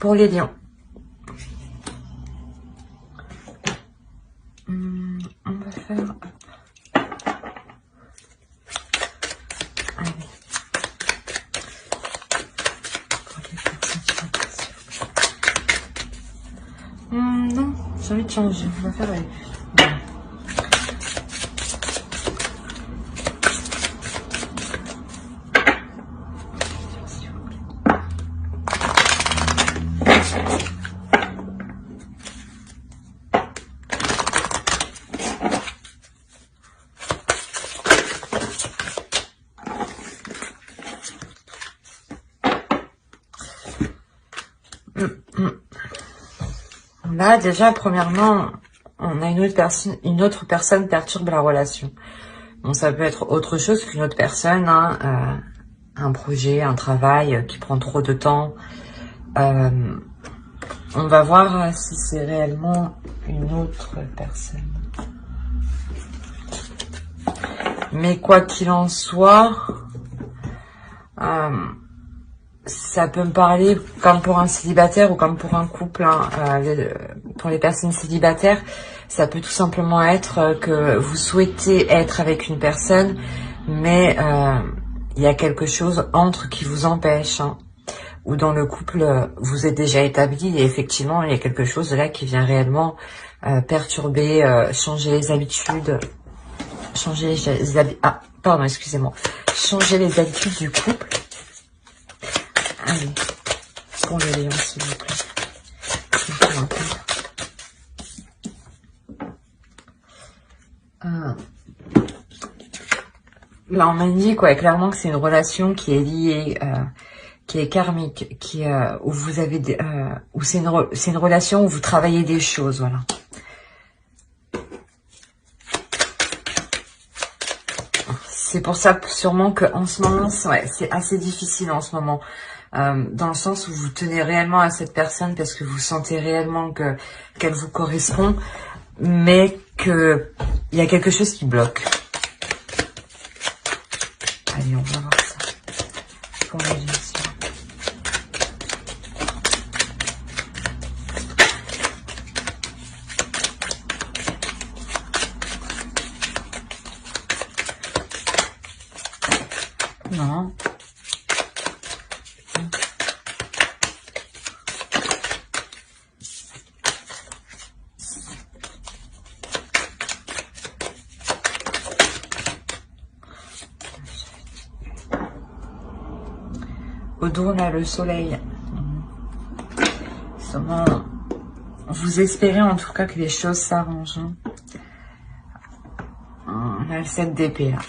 pour les lions. On va faire... Allez. Non, j'ai envie de changer. On va faire avec lui. Là, déjà, premièrement, on a une autre personne perturbe la relation. Bon, ça peut être autre chose qu'une autre personne, hein, un projet, un travail qui prend trop de temps. On va voir si c'est réellement une autre personne. Mais quoi qu'il en soit, ça peut me parler comme pour un célibataire ou comme pour un couple, hein. Pour les personnes célibataires, ça peut tout simplement être que vous souhaitez être avec une personne, mais il y a quelque chose entre qui vous empêche, hein. Ou dans le couple, vous êtes déjà établi et effectivement, il y a quelque chose là qui vient réellement perturber, changer les habitudes, changer les habitudes du couple. Allez, pour le lion, s'il vous plaît. Là, on m'indique clairement que c'est une relation qui est liée, qui est karmique, où vous avez où c'est une relation où vous travaillez des choses, voilà. C'est pour ça sûrement que en ce moment, c'est assez difficile en ce moment. Dans le sens où vous tenez réellement à cette personne parce que vous sentez réellement qu'elle vous correspond, mais que il y a quelque chose qui bloque. Allez, on va voir ça. Pour les gestions. Non. Au dos, on a le soleil. Vous espérez en tout cas que les choses s'arrangent. On a le 7 d'épée là.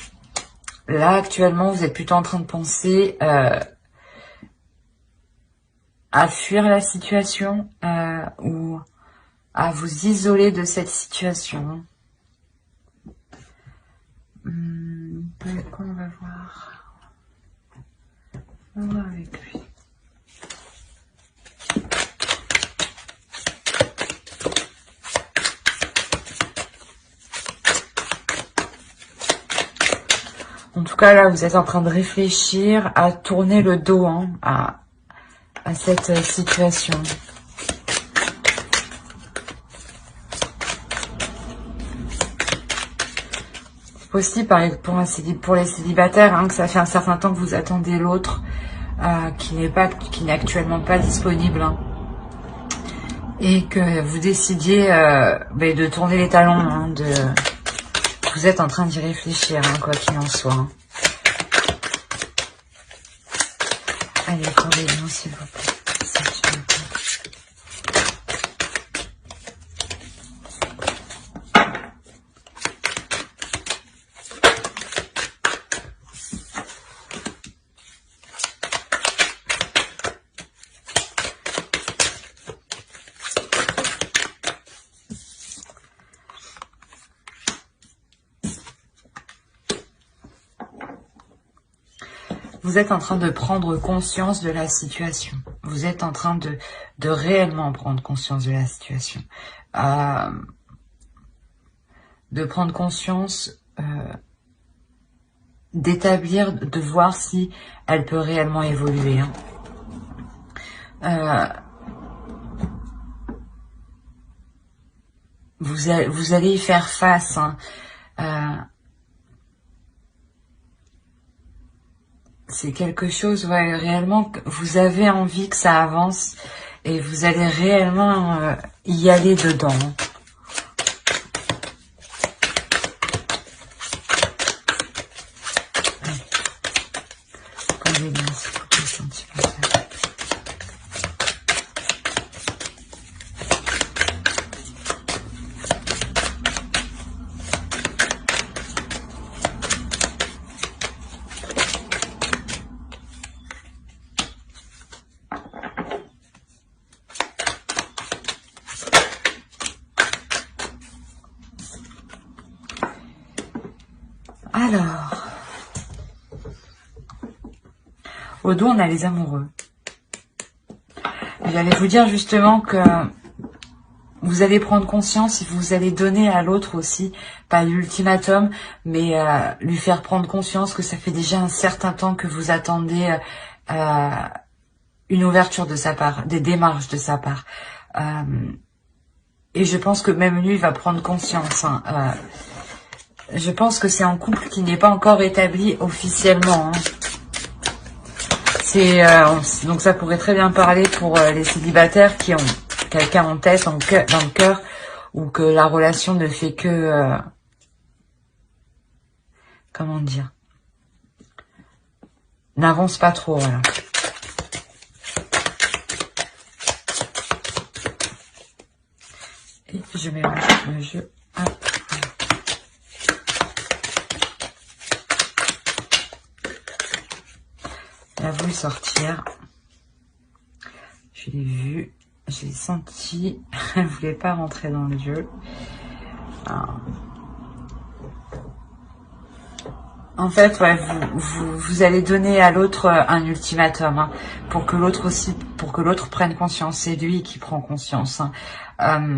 Là, actuellement, vous êtes plutôt en train de penser à fuir la situation ou à vous isoler de cette situation. Quoi on va voir? On va voir avec lui. En tout cas, là, vous êtes en train de réfléchir à tourner le dos à cette situation. C'est possible, pour les célibataires, que ça fait un certain temps que vous attendez l'autre qui n'est actuellement pas disponible. Et que vous décidiez de tourner les talons, vous êtes en train d'y réfléchir, quoi qu'il en soit. Allez, pour les lions, s'il vous plaît. Vous êtes en train de prendre conscience de la situation. Vous êtes en train de réellement prendre conscience de la situation. De prendre conscience, d'établir, de voir si elle peut réellement évoluer. vous allez y faire face. Hein. C'est quelque chose, ouais, réellement, que vous avez envie que ça avance et vous allez réellement y aller dedans. Alors, au dos, on a les amoureux. J'allais vous dire justement que vous allez prendre conscience et vous allez donner à l'autre aussi, pas l'ultimatum, mais lui faire prendre conscience que ça fait déjà un certain temps que vous attendez une ouverture de sa part, des démarches de sa part. Et je pense que même lui va prendre conscience. Hein, je pense que c'est un couple qui n'est pas encore établi officiellement. Hein. Donc ça pourrait très bien parler pour les célibataires qui ont quelqu'un en tête, dans le cœur, ou que la relation ne fait que... comment dire, n'avance pas trop, voilà. Et je mélange le jeu. Hop. Elle a voulu sortir. Je l'ai vu. J'ai senti. Elle voulait pas rentrer dans le jeu. Alors. En fait, ouais, vous allez donner à l'autre un ultimatum, hein, pour que l'autre aussi, pour que l'autre prenne conscience. C'est lui qui prend conscience, hein,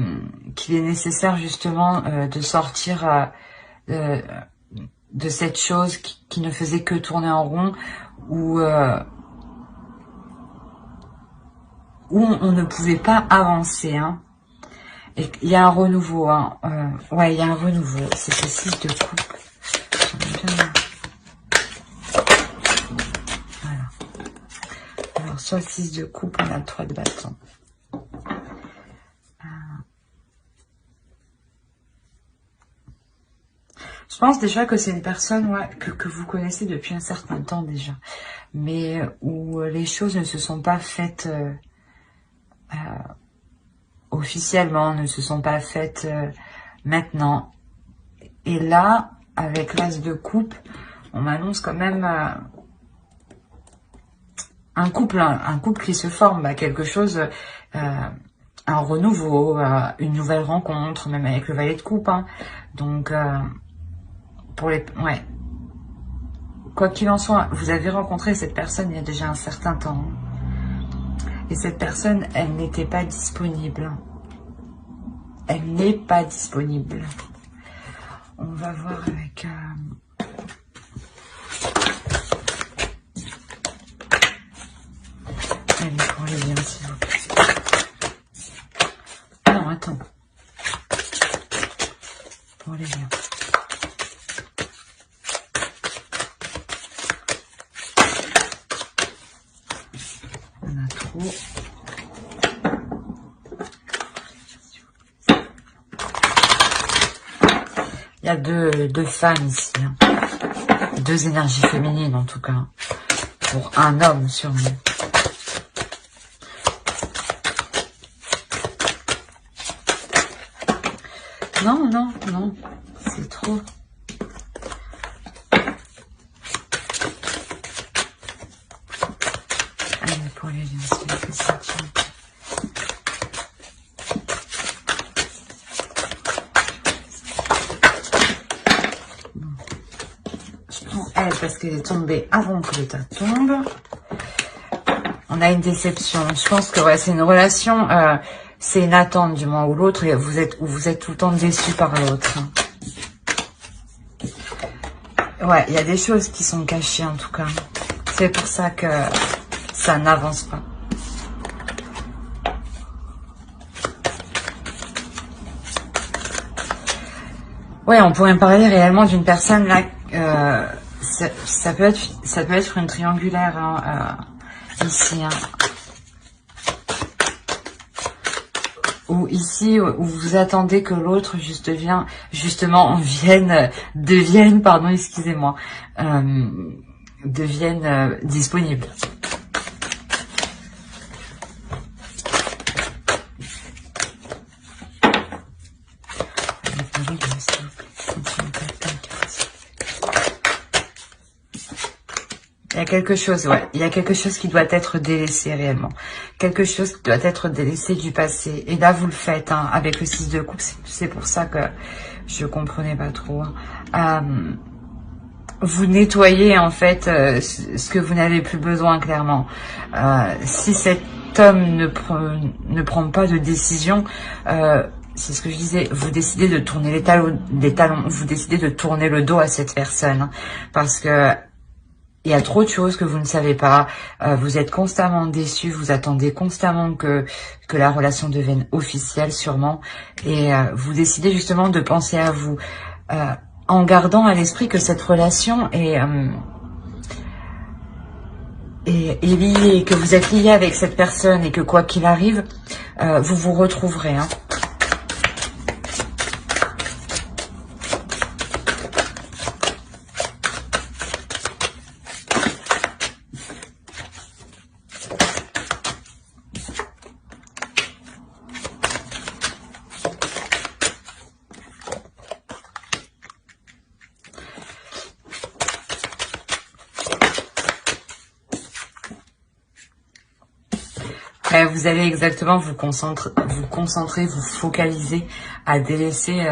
qu'il est nécessaire justement de sortir de cette chose qui ne faisait que tourner en rond, où on ne pouvait pas avancer, hein. Et il y a un renouveau, hein. Ouais, il y a un renouveau. C'est ce 6 de coupe. Voilà. Alors, sur le 6 de coupe, on a le 3 de bâton. Je pense déjà que c'est une personne, ouais, que vous connaissez depuis un certain temps déjà, mais où les choses ne se sont pas faites officiellement, ne se sont pas faites maintenant. Et là, avec l'as de coupe, on m'annonce quand même un couple qui se forme, bah, quelque chose, un renouveau, une nouvelle rencontre, même avec le valet de coupe, hein. Donc pour les, ouais, quoi qu'il en soit, vous avez rencontré cette personne il y a déjà un certain temps, et cette personne, elle n'était pas disponible. Elle n'est pas disponible. On va voir avec... Allez, pour les liens, s'il vous plaît. Non, attends. Pour les liens. On a trop... Il y a deux femmes ici, hein. Deux énergies féminines en tout cas, pour un homme sûrement. Non, non, non, c'est trop. Allez, pour les liens, c'est la question. Elle, parce qu'elle est tombée avant que l'état tombe. On a une déception. Je pense que ouais, c'est une relation, c'est une attente du moins ou l'autre, et vous êtes tout le temps déçu par l'autre. Ouais, il y a des choses qui sont cachées en tout cas. C'est pour ça que ça n'avance pas. Ouais, on pourrait parler réellement d'une personne là. Ça peut être une triangulaire hein, ici. Hein. Ou ici, où vous attendez que l'autre devienne, pardon, excusez-moi, devienne disponible. Il y a quelque chose, ouais. Il y a quelque chose qui doit être délaissé réellement. Quelque chose qui doit être délaissé du passé. Et là, vous le faites, hein, avec le 6 de coupe. C'est pour ça que je comprenais pas trop. Hein. Vous nettoyez, en fait, ce que vous n'avez plus besoin, clairement. Si cet homme ne prend pas de décision, c'est ce que je disais, vous décidez de tourner les talons, vous décidez de tourner le dos à cette personne. Hein, parce que il y a trop de choses que vous ne savez pas. Vous êtes constamment déçu. Vous attendez constamment que la relation devienne officielle, sûrement. Et vous décidez justement de penser à vous. En gardant à l'esprit que cette relation est liée, que vous êtes lié avec cette personne et que quoi qu'il arrive, vous vous retrouverez. Hein. Vous allez exactement vous concentrer, vous focaliser à délaisser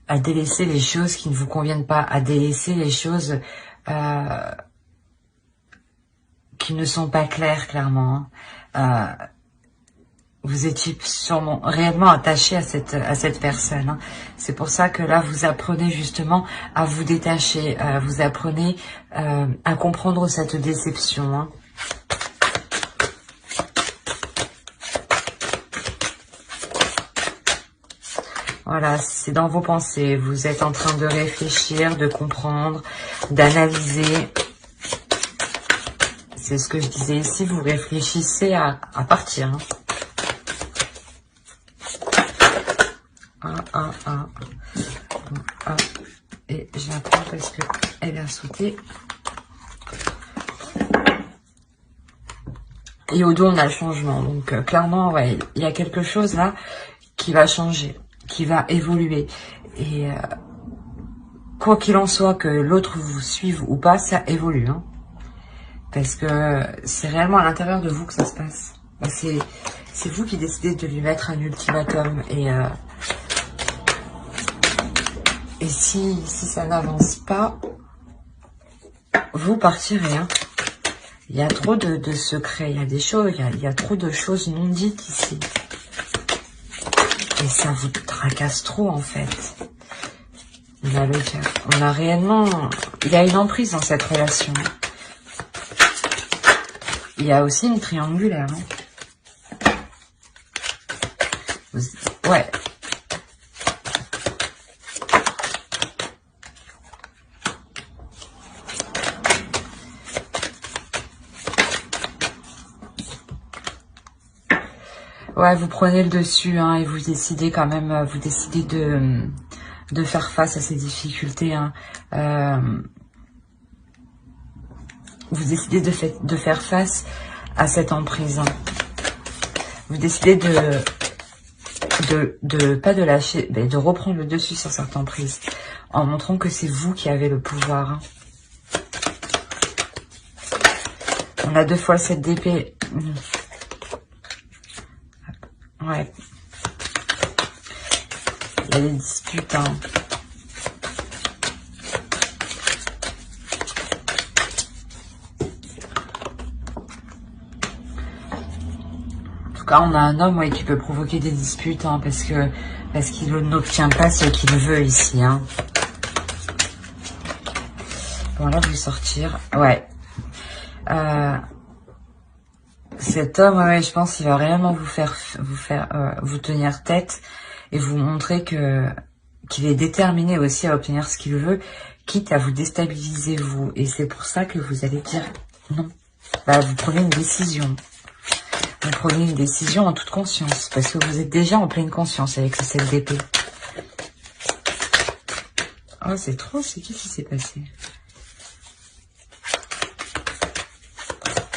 les choses qui ne vous conviennent pas, à délaisser les choses qui ne sont pas claires, clairement. Hein. Vous étiez sûrement réellement attaché à cette personne. Hein. C'est pour ça que là, vous apprenez justement à vous détacher, vous apprenez à comprendre cette déception. Hein. Voilà, c'est dans vos pensées. Vous êtes en train de réfléchir, de comprendre, d'analyser. C'est ce que je disais ici. Vous réfléchissez à partir. Hein. Et j'apprends parce que elle a sauté. Et au dos, on a le changement. Donc, clairement, ouais, il y a quelque chose là qui va changer, qui va évoluer. Et quoi qu'il en soit, que l'autre vous suive ou pas, ça évolue. Hein. Parce que c'est réellement à l'intérieur de vous que ça se passe. C'est vous qui décidez de lui mettre un ultimatum. Et si ça n'avance pas, vous partirez. Hein. Il y a trop de secrets, il y a des choses, il y a trop de choses non dites ici. Et ça vous tracasse trop, en fait. On a réellement... Il y a une emprise dans cette relation. Il y a aussi une triangulaire. Hein. Ouais. Ouais, vous prenez le dessus hein, et vous décidez quand même, vous décidez de faire face à ces difficultés. Hein. Vous décidez de faire face à cette emprise. Hein. Vous décidez pas de lâcher, mais de reprendre le dessus sur cette emprise, en montrant que c'est vous qui avez le pouvoir. Hein. On a 2 fois le 7 d'épée. Ouais. Il y a des disputes. Hein. En tout cas, on a un homme qui peut provoquer des disputes hein, parce qu'il n'obtient pas ce qu'il veut ici. Hein. Bon, là, je vais sortir. Ouais. Cet homme, ouais, je pense qu'il va réellement vous tenir tête et vous montrer que qu'il est déterminé aussi à obtenir ce qu'il veut, quitte à vous déstabiliser vous. Et c'est pour ça que vous allez dire non. Bah, vous prenez une décision. Vous prenez une décision en toute conscience, parce que vous êtes déjà en pleine conscience avec ce 7 d'épée. Oh, c'est trop, c'est qu'est-ce qui s'est passé?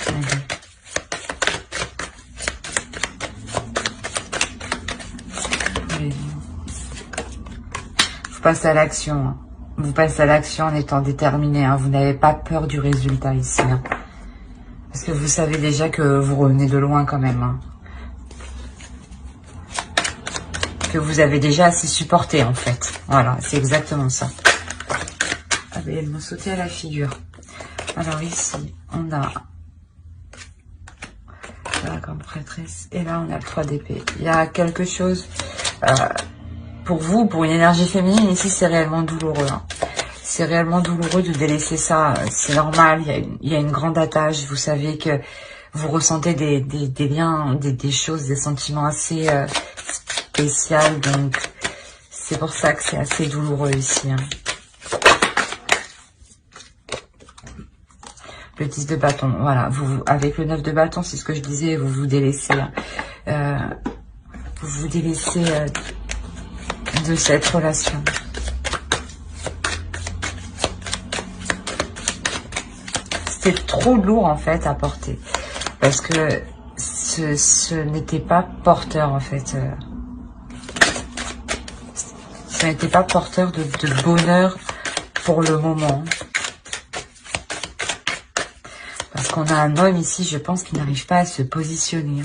Allez. Allez. Vous passez à l'action. Hein. Vous passez à l'action en étant déterminé. Hein. Vous n'avez pas peur du résultat ici. Hein. Parce que vous savez déjà que vous revenez de loin quand même. Hein. Que vous avez déjà assez supporté en fait. Voilà, c'est exactement ça. Ah ben, elle m'a sauté à la figure. Alors ici, on a là comme prêtresse. Et là, on a le 3 d'épée. Il y a quelque chose pour vous, pour une énergie féminine. Ici, c'est réellement douloureux. Hein. C'est réellement douloureux de délaisser ça. C'est normal, il y a une grande attache. Vous savez que vous ressentez des liens, des choses, des sentiments assez spéciaux. Donc, c'est pour ça que c'est assez douloureux ici. Hein. Le 10 de bâton, voilà. Vous, avec le 9 de bâton, c'est ce que je disais, vous vous délaissez. Vous vous délaissez de cette relation. C'est trop lourd en fait à porter parce que ce n'était pas porteur en fait. Ce n'était pas porteur de bonheur pour le moment. Parce qu'on a un homme ici, je pense, qui n'arrive pas à se positionner.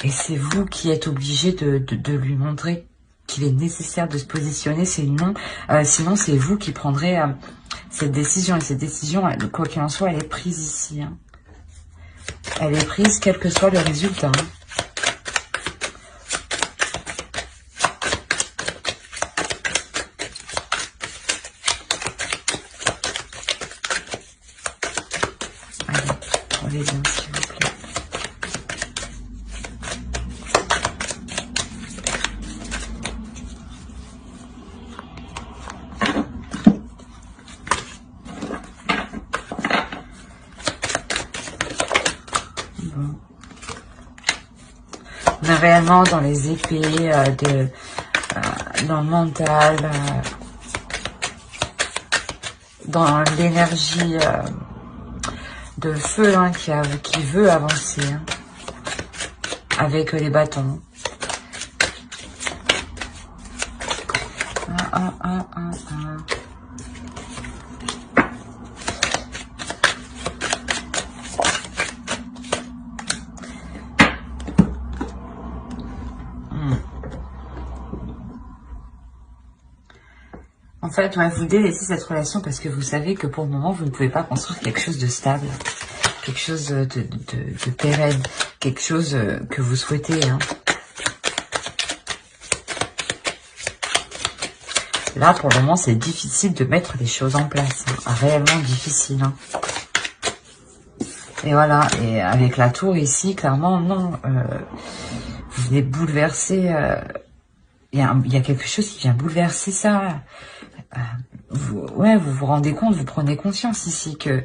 Et c'est vous qui êtes obligé de lui montrer qu'il est nécessaire de se positionner. Sinon, c'est vous qui prendrez cette décision. Et cette décision, quoi qu'il en soit, elle est prise ici. Hein. Elle est prise quel que soit le résultat. Hein. Allez, prenez bien, s'il vous plaît. On est réellement dans les épées, dans le mental, dans l'énergie de feu hein, qui veut avancer hein, avec les bâtons. En fait, ouais, vous délaissez cette relation parce que vous savez que pour le moment, vous ne pouvez pas construire quelque chose de stable, quelque chose de pérenne, quelque chose que vous souhaitez. Hein. Là, pour le moment, c'est difficile de mettre les choses en place. Hein. Réellement difficile. Hein. Et voilà, et avec la tour ici, clairement, non. Vous venez bouleverser... Il y a quelque chose qui vient bouleverser ça. Vous vous rendez compte, vous prenez conscience ici que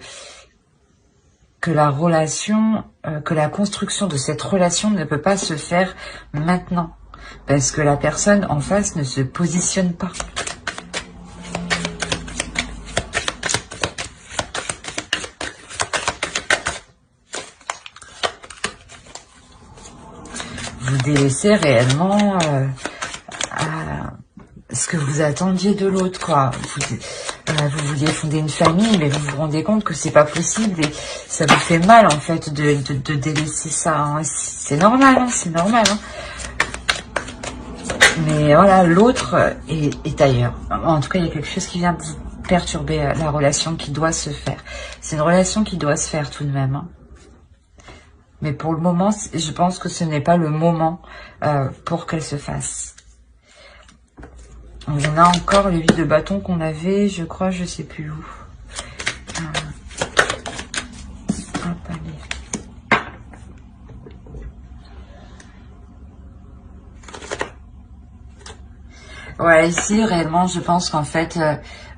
la relation, que la construction de cette relation ne peut pas se faire maintenant. Parce que la personne en face ne se positionne pas. Vous délaissez réellement ce que vous attendiez de l'autre, quoi. Vous vouliez fonder une famille, mais vous vous rendez compte que c'est pas possible et ça vous fait mal, en fait, de délaisser ça. Hein. C'est normal, hein, c'est normal. Hein. Mais voilà, l'autre est ailleurs. En tout cas, il y a quelque chose qui vient perturber la relation qui doit se faire. C'est une relation qui doit se faire tout de même. Hein. Mais pour le moment, je pense que ce n'est pas le moment pour qu'elle se fasse. On a encore le 8 de bâton qu'on avait, je crois, je sais plus où. Hop, allez. Ouais, ici, réellement, je pense qu'en fait,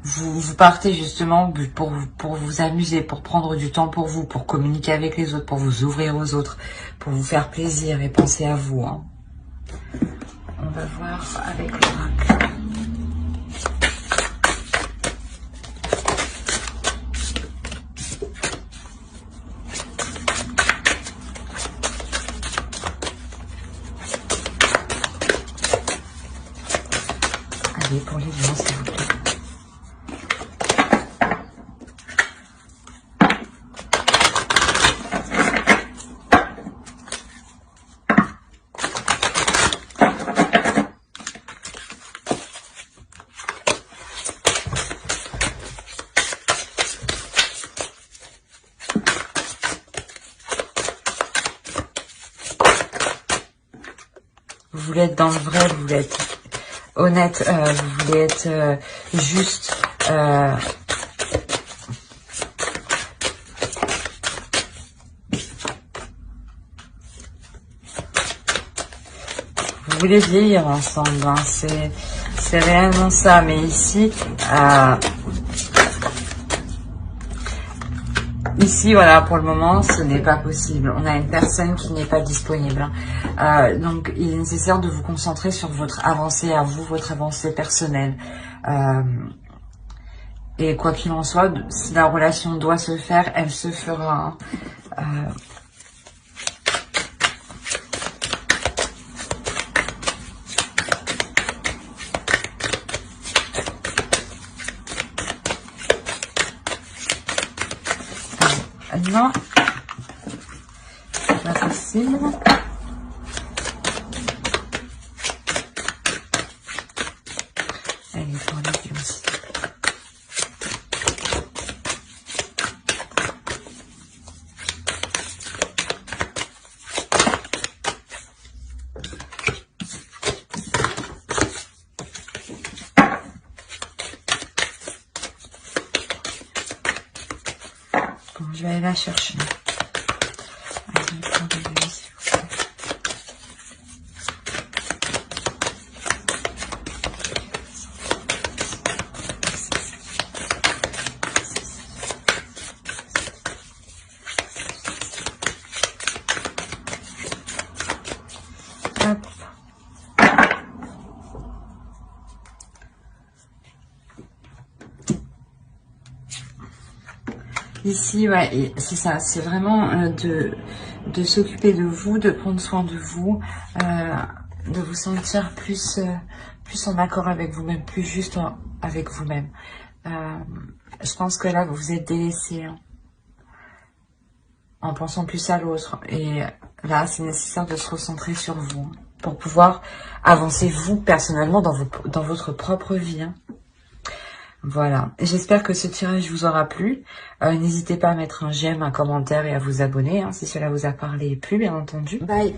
vous partez justement pour vous amuser, pour prendre du temps pour vous, pour communiquer avec les autres, pour vous ouvrir aux autres, pour vous faire plaisir et penser à vous. Hein. On va voir avec l'oracle. Allez, pour les lions, s'il vous plaît. Vous voulez être dans le vrai, vous voulez être honnête, vous voulez être juste. Vous voulez vieillir ensemble, hein, c'est réellement ça. Mais ici, ici, voilà, pour le moment, ce n'est pas possible. On a une personne qui n'est pas disponible. Donc, il est nécessaire de vous concentrer sur votre avancée à vous, votre avancée personnelle. Et quoi qu'il en soit, si la relation doit se faire, elle se fera. Non, c'est pas possible. Allez, pour les lions aussi. Bon, je vais aller la chercher. Allez, pour les lions, s'il vous plaît. Hop. Ici, ouais, c'est ça, c'est vraiment de s'occuper de vous, de prendre soin de vous, de vous sentir plus en accord avec vous-même, plus juste avec vous-même. Je pense que là, vous vous êtes délaissé, hein, en pensant plus à l'autre. Et là, c'est nécessaire de se recentrer sur vous, hein, pour pouvoir avancer vous, personnellement, dans votre propre vie, hein. Voilà, j'espère que ce tirage vous aura plu. N'hésitez pas à mettre un j'aime, un commentaire et à vous abonner, hein, si cela vous a parlé et plu, bien entendu. Bye.